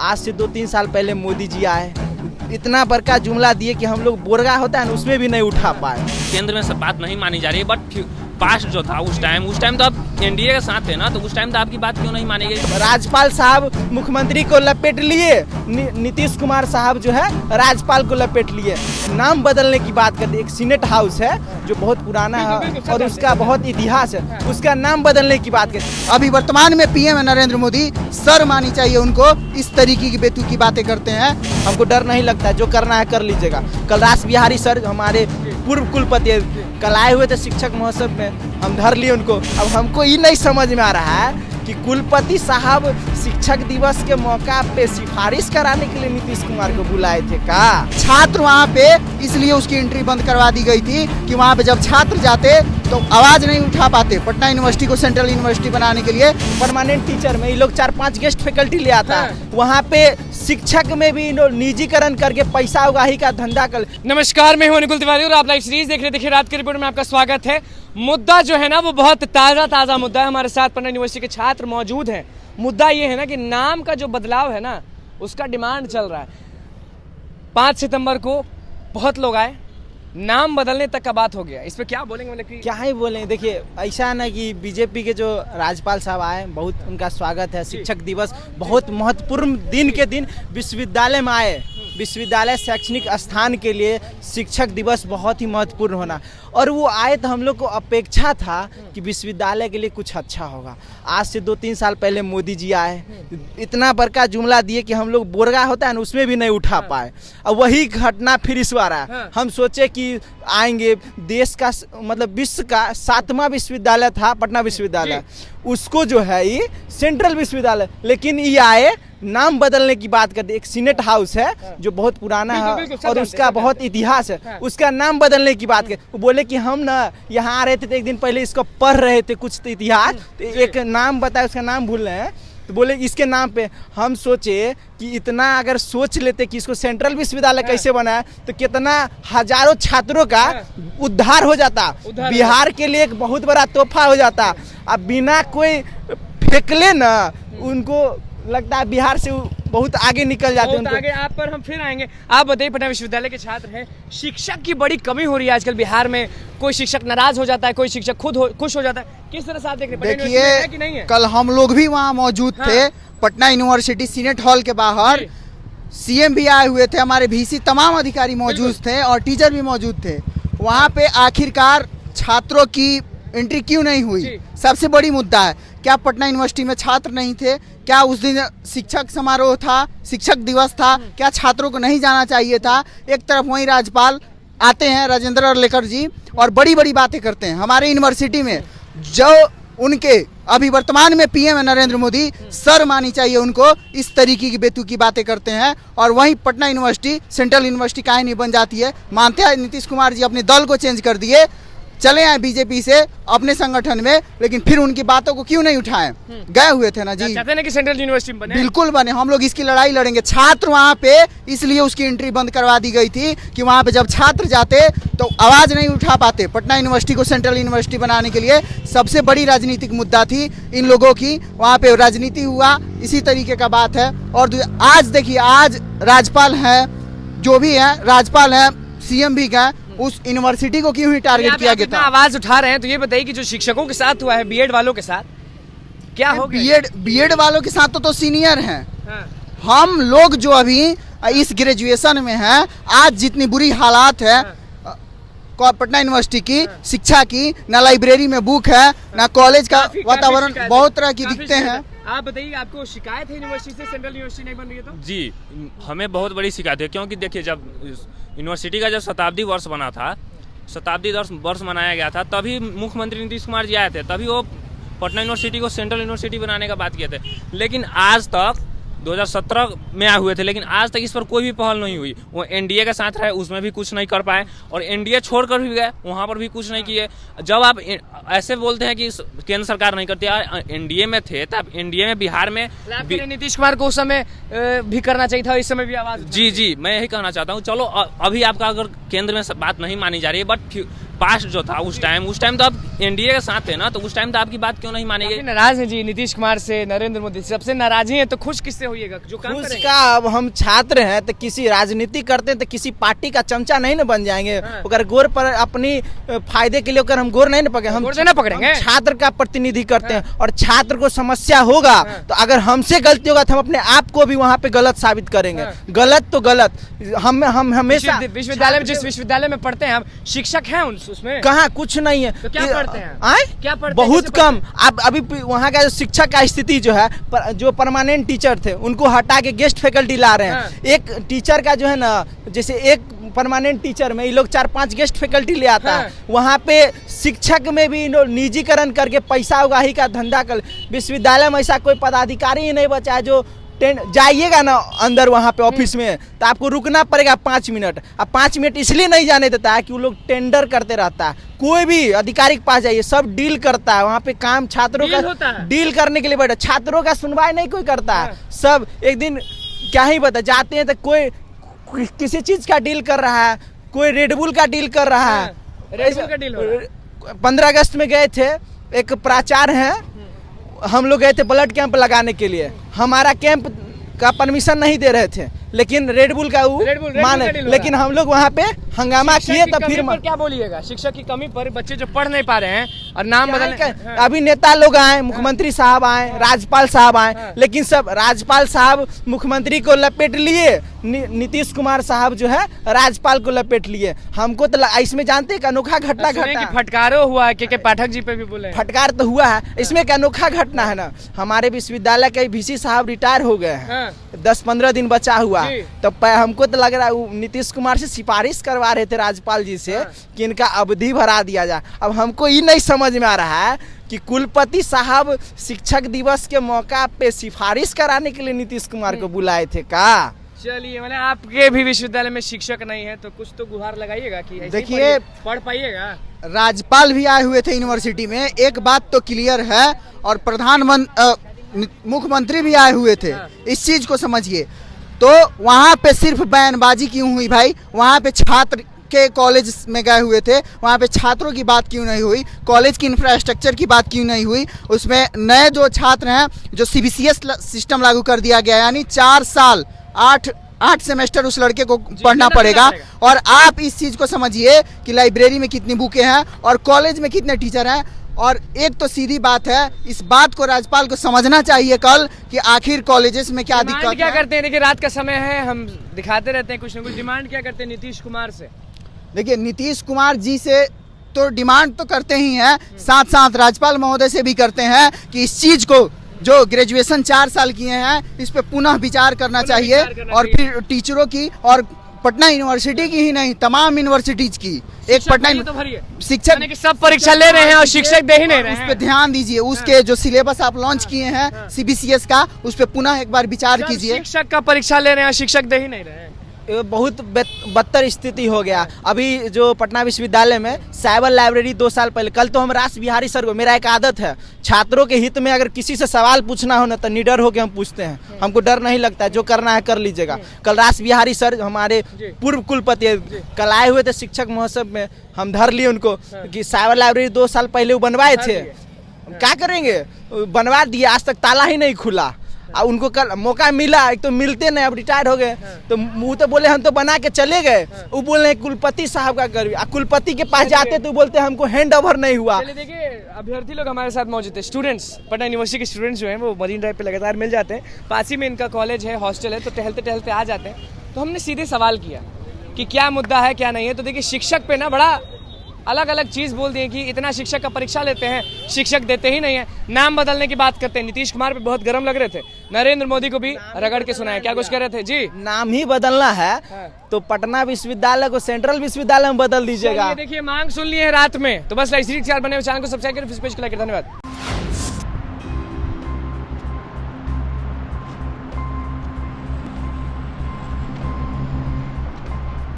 आज से 2-3 साल पहले मोदी जी आए, इतना बड़का जुमला दिए कि हम लोग बोरगा होता है ना उसमें भी नहीं उठा पाए। केंद्र में सब बात नहीं मानी जा रही है, बट पास्ट जो था उस टाइम तो आप एनडीए के साथ थे ना, तो उस टाइम तो आपकी बात क्यों नहीं मानी गई? राज्यपाल साहब मुख्यमंत्री को लपेट लिए, नीतीश कुमार साहब जो है राज्यपाल को लपेट लिए। नाम बदलने की बात करते, एक सीनेट हाउस है जो बहुत पुराना है और उसका बहुत इतिहास है, उसका नाम बदलने की बात करते। अभी वर्तमान में पीएम नरेंद्र मोदी सर मानी चाहिए उनको, इस तरीके की बेतुकी बातें करते हैं। हमको डर नहीं लगता, जो करना है कर लीजिएगा। कल रास बिहारी सर हमारे पूर्व कुलपति कल आए हुए थे शिक्षक महोत्सव में, हम धर लिए उनको। अब हमको ये नहीं समझ में आ रहा है कि कुलपति साहब शिक्षक दिवस के मौका पे सिफारिश कराने के लिए नीतीश कुमार को बुलाए थे का? छात्र वहाँ पे इसलिए उसकी एंट्री बंद करवा दी गई थी कि वहाँ पे जब छात्र जाते तो आवाज नहीं उठा पाते। पटना यूनिवर्सिटी को सेंट्रल यूनिवर्सिटी बनाने के लिए परमानेंट टीचर में ये लोग 4-5 गेस्ट फैकल्टी ले आता है, वहाँ पे शिक्षक में भी निजीकरण करके पैसा उगाही का धंधा कर। नमस्कार, मैं हूं अनुकुल तिवारी और आप लाइव सीरीज देख रहे हैं। देखिए, रात की रिपोर्ट में आपका स्वागत है। मुद्दा जो है ना वो बहुत ताज़ा मुद्दा है। हमारे साथ पटना यूनिवर्सिटी के छात्र मौजूद हैं। मुद्दा ये है ना कि नाम का जो बदलाव है ना उसका डिमांड चल रहा है। 5 सितंबर को बहुत लोग आए, नाम बदलने तक का बात हो गया। इस पे क्या बोलेंगे? मतलब कि क्या ही बोलें, देखिए ऐसा ना कि बीजेपी के जो राज्यपाल साहब आए, बहुत उनका स्वागत है। शिक्षक दिवस बहुत महत्वपूर्ण दिन के दिन विश्वविद्यालय में आए, विश्वविद्यालय शैक्षणिक स्थान के लिए शिक्षक दिवस बहुत ही महत्वपूर्ण होना, और वो आए तो हम लोग को अपेक्षा था कि विश्वविद्यालय के लिए कुछ अच्छा होगा। आज से 2-3 साल पहले मोदी जी आए, इतना बड़का जुमला दिए कि हम लोग बोरगा होता है ना उसमें भी नहीं उठा पाए। अब वही घटना फिर इस बार आया। हम सोचे कि आएंगे, देश का मतलब विश्व का 7वां विश्वविद्यालय था पटना विश्वविद्यालय, उसको जो है ये सेंट्रल विश्वविद्यालय, लेकिन ये आए नाम बदलने की बात करते। एक सीनेट हाउस है जो बहुत पुराना है और उसका बहुत इतिहास है, उसका नाम बदलने की बात करते। वो बोले कि हम ना यहाँ आ रहे थे तो एक दिन पहले इसको पढ़ रहे थे कुछ तो इतिहास, तो एक नाम बताया, उसका नाम भूल रहे हैं, तो बोले इसके नाम पे। हम सोचे कि इतना अगर सोच लेते कि इसको सेंट्रल विश्वविद्यालय कैसे बनाया तो कितना हजारों छात्रों का उद्धार हो जाता, बिहार के लिए एक बहुत बड़ा तोहफा हो जाता। अब बिना कोई फेंकले ना उनको लगता है बिहार से बहुत आगे निकल जाते हैं। आगे आप पर हम फिर आएंगे। आप बताइए, पटना विश्वविद्यालय के छात्र हैं, शिक्षक की बड़ी कमी हो रही है आजकल बिहार में। कोई शिक्षक नाराज हो जाता है, कोई शिक्षक खुद खुश हो जाता है। किस तरह से आप देख रहे हैं? देखिए, कल हम लोग भी वहाँ मौजूद थे पटना यूनिवर्सिटी सीनेट हॉल के बाहर। सीएम भी आए हुए थे, हमारे VC तमाम अधिकारी मौजूद थे और टीचर भी मौजूद थे। वहाँ पे आखिरकार छात्रों की एंट्री क्यों नहीं हुई, सबसे बड़ी मुद्दा है। क्या पटना यूनिवर्सिटी में छात्र नहीं थे? क्या उस दिन शिक्षक समारोह था, शिक्षक दिवस था? क्या छात्रों को नहीं जाना चाहिए था? एक तरफ वहीं राज्यपाल आते हैं राजेंद्र अरलेकर जी और बड़ी बड़ी बातें करते हैं हमारे यूनिवर्सिटी में, जो उनके अभी वर्तमान में पीएम नरेंद्र मोदी सर मानी चाहिए उनको, इस तरीके की बेतुकी बातें करते हैं। और वहीं पटना यूनिवर्सिटी सेंट्रल यूनिवर्सिटी काहे नहीं बन जाती है? मानते हैं नीतीश कुमार जी अपने दल को चेंज कर दिए, चले आए बीजेपी से अपने संगठन में, लेकिन फिर उनकी बातों को क्यों नहीं उठाए? गए हुए थे ना जी। चाहते हैं कि सेंट्रल यूनिवर्सिटी बने? बिल्कुल बने, हम लोग इसकी लड़ाई लड़ेंगे। छात्र वहाँ पे इसलिए उसकी एंट्री बंद करवा दी गई थी कि वहाँ पे जब छात्र जाते तो आवाज नहीं उठा पाते। पटना यूनिवर्सिटी को सेंट्रल यूनिवर्सिटी बनाने के लिए सबसे बड़ी राजनीतिक मुद्दा थी इन लोगों की, वहाँ पे राजनीति हुआ, इसी तरीके का बात है। और आज देखिए, आज राज्यपाल है, जो भी है राज्यपाल है, सीएम भी गए, उस यूनिवर्सिटी को क्यों ही टारगेट किया गया था? आवाज उठा रहे हैं तो ये बताइए कि जो शिक्षकों के साथ हुआ है, बीएड वालों के साथ क्या हो गया? बीएड वालों के साथ तो सीनियर हैं। हम लोग जो अभी इस ग्रेजुएशन में हैं, आज जितनी बुरी हालात है पटना यूनिवर्सिटी की शिक्षा की, ना लाइब्रेरी में बुक है, ना कॉलेज का वातावरण, बहुत तरह की दिखते हैं। आप बताइए, आपको शिकायत है यूनिवर्सिटी से? सेंट्रल यूनिवर्सिटी नहीं बन रही है तो? जी, हमें बहुत बड़ी शिकायत है, क्योंकि देखिए जब यूनिवर्सिटी का जब शताब्दी वर्ष बना था, शताब्दी वर्ष मनाया गया था, तभी मुख्यमंत्री नीतीश कुमार जी आए थे, तभी वो पटना यूनिवर्सिटी को सेंट्रल यूनिवर्सिटी बनाने का बात किए थे। लेकिन आज तक 2017 में आए हुए थे, लेकिन आज तक इस पर कोई भी पहल नहीं हुई। वो एनडीए के साथ रहे, उसमें भी कुछ नहीं कर पाए, और एनडीए छोड़कर भी गए, वहाँ पर भी कुछ नहीं किए। जब आप ऐसे बोलते हैं कि केंद्र सरकार नहीं करती, एनडीए में थे तब एनडीए में बिहार में नीतीश कुमार को उस समय भी करना चाहिए था, इस समय भी आवाज। जी, मैं यही कहना चाहता हूँ। चलो अभी आपका अगर केंद्र में बात नहीं मानी जा रही है, बट पास्ट जो था उस टाइम तो आप एनडीए के साथ थे ना, तो उस टाइम तो आपकी बात क्यों नहीं मानी गई? नाराज है जी नीतीश कुमार से, नरेंद्र मोदी से, सबसे नाराज ही है, तो खुश किससे होइएगा जो काम करेंगे? उसका अब हम छात्र हैं तो किसी राजनीति करते हैं तो किसी पार्टी का चमचा नहीं ना बन जाएंगे। अगर गोर पर अपनी फायदे के लिए अगर हम गोर नहीं ना पकड़े, हम पकड़ेंगे। छात्र का प्रतिनिधि करते हैं और छात्र को समस्या होगा तो अगर हमसे गलती होगा तो हम अपने आप को भी वहाँ पे गलत साबित करेंगे। गलत तो गलत, हम हमेशा विश्वविद्यालय में, जिस विश्वविद्यालय में पढ़ते हैं हम, शिक्षक हैं उसमें कहाँ कुछ नहीं है। तो क्या पढ़ते हैं? क्या पढ़ते हैं? बहुत कम। अब अभी वहाँ का जो शिक्षक का स्थिति जो है, जो परमानेंट टीचर थे उनको हटा के गेस्ट फैकल्टी ला रहे हैं। एक टीचर का जो है ना, जैसे एक परमानेंट टीचर में ये लोग 4-5 गेस्ट फैकल्टी ले आता है। वहाँ पे शिक्षक में भी निजीकरण करके पैसा उगाही का धंधा कर। विश्वविद्यालय में ऐसा कोई पदाधिकारी ही नहीं बचा है जो जाइएगा ना अंदर वहाँ पे ऑफिस में तो आपको रुकना पड़ेगा 5 मिनट। अब 5 मिनट इसलिए नहीं जाने देता है कि वो लोग टेंडर करते रहता है। कोई भी अधिकारी के पास जाइए, सब डील करता है वहाँ पे। काम छात्रों का डील करने के लिए बैठा, छात्रों का सुनवाई नहीं कोई करता है। सब एक दिन क्या ही बता, जाते हैं तो कोई किसी चीज का डील कर रहा है, कोई रेडबुल का डील कर रहा है। 15 अगस्त में गए थे, एक प्राचार्य हैं, हम लोग गए थे ब्लड कैंप लगाने के लिए। हमारा कैंप का परमिशन नहीं दे रहे थे, लेकिन रेडबुल का माने, लेकिन हम लोग वहाँ पे हंगामा किए। तो फिर क्या बोलिएगा शिक्षक की कमी पर? बच्चे जो पढ़ नहीं पा रहे हैं और नाम बदलने, अभी नेता लोग आए, मुख्यमंत्री साहब आए, राज्यपाल साहब आए, लेकिन सब राज्यपाल साहब मुख्यमंत्री को लपेट लिए, नीतीश कुमार साहब जो है राज्यपाल को लपेट लिए। हमको तो इसमें जानते हैं अनोखा घटना घटा, फटकारो हुआ है, के पाठक जी पे भी बोले फटकार तो हुआ है। इसमें एक अनोखा घटना है ना, हमारे विश्वविद्यालय के VC साहब रिटायर हो गए हैं, 10-15 दिन बचा हुआ। तो हमको तो लग रहा है नीतीश कुमार से सिफारिश करवा रहे थे राज्यपाल जी से कि इनका अवधि बढ़ा दिया जाए। अब हमको ये नहीं समझ में आ रहा है कि कुलपति साहब शिक्षक दिवस के मौका पे सिफारिश कराने के लिए नीतीश कुमार को बुलाए थे का? चलिए, मतलब आपके भी विश्वविद्यालय में शिक्षक नहीं है तो कुछ तो गुहार लगाइएगा कि देखिए पढ़ पाइएगा। राज्यपाल भी आए हुए थे यूनिवर्सिटी में, एक बात तो क्लियर है, और मुख्यमंत्री भी आए हुए थे। इस चीज को समझिए। तो वहाँ पे सिर्फ बयानबाजी क्यों हुई भाई? वहाँ पे छात्र के कॉलेज में गए हुए थे, वहाँ पे छात्रों की बात क्यों नहीं हुई? कॉलेज की इंफ्रास्ट्रक्चर की बात क्यों नहीं हुई? उसमें नए जो छात्र हैं, जो CBCS सिस्टम लागू कर दिया गया, यानी 4 साल 8 सेमेस्टर उस लड़के को पढ़ना पड़ेगा। और आप इस चीज को समझिए कि लाइब्रेरी में कितनी बुकें हैं और कॉलेज में कितने टीचर हैं। और एक तो सीधी बात है, इस बात को राज्यपाल को समझना चाहिए कल कि आखिर कॉलेजेस में क्या दिक्कत है। क्या करते हैं? देखिए, रात का समय है, हम दिखाते रहते हैं कुछ न कुछ। डिमांड क्या करते हैं नीतीश कुमार से? देखिए, नीतीश कुमार जी से तो डिमांड तो करते ही हैं, साथ साथ राज्यपाल महोदय से भी करते हैं कि इस चीज को, जो ग्रेजुएशन 4 साल किए हैं, इस पे पुनः विचार करना चाहिए। और फिर टीचरों की, और पटना यूनिवर्सिटी की ही नहीं, तमाम यूनिवर्सिटीज की, एक पटना शिक्षक सब परीक्षा ले रहे हैं और शिक्षक दे ही नहीं रहे हैं। उस पे ध्यान दीजिए। उसके जो सिलेबस आप लॉन्च किए हैं CBCS का, उस पे पुनः एक बार विचार कीजिए। शिक्षक का परीक्षा ले रहे हैं, शिक्षक दे ही नहीं रहे हैं। बहुत बदतर स्थिति हो गया। अभी जो पटना विश्वविद्यालय में साइबर लाइब्रेरी 2 साल पहले, कल तो हम रास बिहारी सर को, मेरा एक आदत है छात्रों के हित में अगर किसी से सवाल पूछना हो ना तो निडर होकर हम पूछते हैं, हमको डर नहीं लगता है, जो करना है कर लीजिएगा। कल रास बिहारी सर हमारे पूर्व कुलपति कल आए हुए थे शिक्षक महोत्सव में, हम धर लिए उनको कि साइबर लाइब्रेरी 2 साल पहले वो बनवाए थे, क्या करेंगे, बनवा दिए, आज तक ताला ही नहीं खुला। अब उनको कल मौका मिला, एक तो मिलते नहीं, अब रिटायर हो गए, तो मुंह तो बोले हम तो बना के चले गए, वो बोल रहे कुलपति साहब का कर, कुलपति के पास जाते तो बोलते हमको हैंड ओवर नहीं हुआ। देखिए, अभ्यर्थी लोग हमारे साथ मौजूद थे, स्टूडेंट्स, पटना यूनिवर्सिटी के स्टूडेंट्स जो हैं वो मरीन ड्राइव पे लगातार मिल जाते हैं। पास ही में इनका कॉलेज है, हॉस्टल है, तो टहलते टहलते आ जाते हैं। तो हमने सीधे सवाल किया कि क्या मुद्दा है, क्या नहीं है। तो देखिए, शिक्षक पे ना बड़ा अलग अलग चीज बोल दिए कि इतना शिक्षक का परीक्षा लेते हैं, शिक्षक देते ही नहीं है, नाम बदलने की बात करते हैं। नीतीश कुमार पे बहुत गर्म लग रहे थे, नरेंद्र मोदी को भी रगड़ के सुनाया। क्या कुछ कह रहे थे जी? नाम ही बदलना है तो पटना विश्वविद्यालय को सेंट्रल विश्वविद्यालय में बदल दीजिएगा। देखिए, मांग सुन ली है रात में, तो बस इसी के साथ बने चैनल को सब्सक्राइब करें, फेसबुक पे लाइक करें। धन्यवाद।